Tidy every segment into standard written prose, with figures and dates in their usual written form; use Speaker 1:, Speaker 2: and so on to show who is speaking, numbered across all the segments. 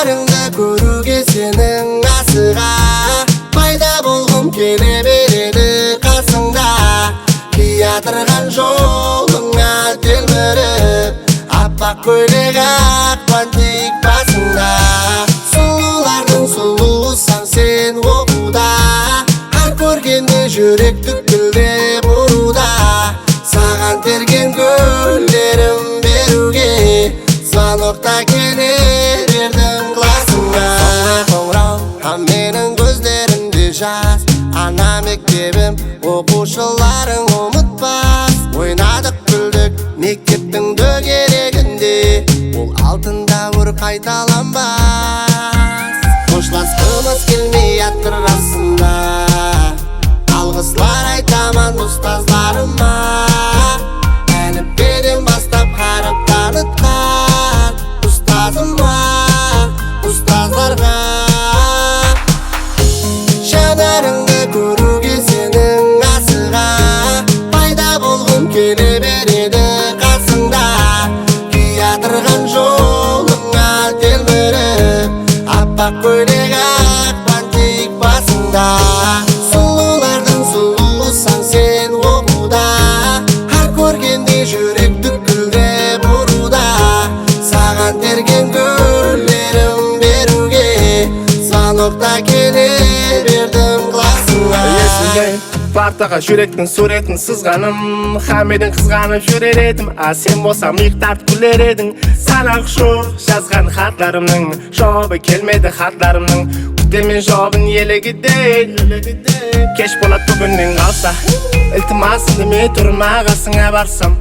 Speaker 1: жанарыңды көруге сенің асыға, пайда болғым келе береді қасыңда. Қиятырған жолыңа телміріп, аппақ көйлек ақ бантик басыңда. Сұлулардың сұлусың сен оқуда, ар көргенде жүрек түкілдеп ұруда. Саған терген гүлдерім беруге, звонокта келе бердім классыңа. Қоңырау менің көздерімде жас, ана мектебім оқушыларың ұмытпас. Ойнадық күлдік мектептің дөңгелегінде, ол алтын дәуір қайталанбас. Қошласқымыз келмей жатыр расында, алғыслар айтаман ұстаздарыма. Әліппеден бастап қарып танытқан ұстазыма, ұстаздарға. Жанарыңды көруге сенің асыға, пайда болғым келе береді қасыңда. Қиятырған жолыңа телміріп, аппақ көйлек ақ бантик басыңда. Сұлулардың сұлусың сен оқуда, ар көргенде жүрек түкілдеп ұруда. Саған терген гүлдерім беруге, звонокта келе бердім классыңа.
Speaker 2: Партаға жүректің суретін сызғаным, хамедің қызғанып жүрер едім. А сен болсам иқтарып күлер едің. Санақ жоқ жазған хатларымның, жауабы келмеді хатларымның. Күтемен жауабын елегідей, кеш болады бүгіннен қалса. Ілтимасымды ме тұрмағасыңа барсам,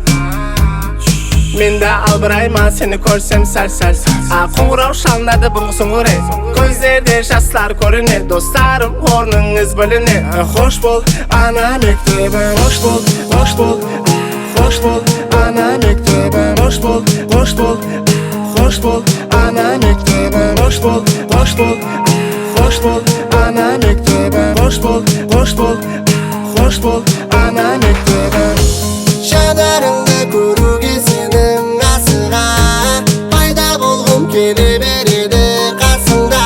Speaker 2: мен де албырайма сені көрсем сәл-сәл. Қоңырау шалынады бұлғысың ұрай, көздерде жастар көріне. Достарым орныңыз біліне. Хош бол ана мектебім, хош бол, хош бол, хош бол ана мектебім, хош бол, хош бол, хош бол ана мектебім, хош бол, хош бол, хош бол ана мектебім, хош бол, хош бол, хош бол ана мектебім.
Speaker 1: Жанарыңды көруге сенің асыға, пайда болғым келе береді қасыңда.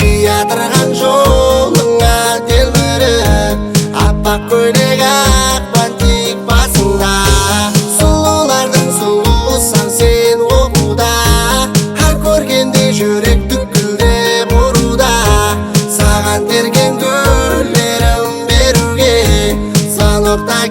Speaker 1: Қиятырған жолыңа телміріп, аппақ көйлек ақ бантик басыңда. Сұлулардың сұлусың сен оқуда, ар көргенде жүрек түкілдеп ұруда. Саған терген гүлдерім беруге, звонокта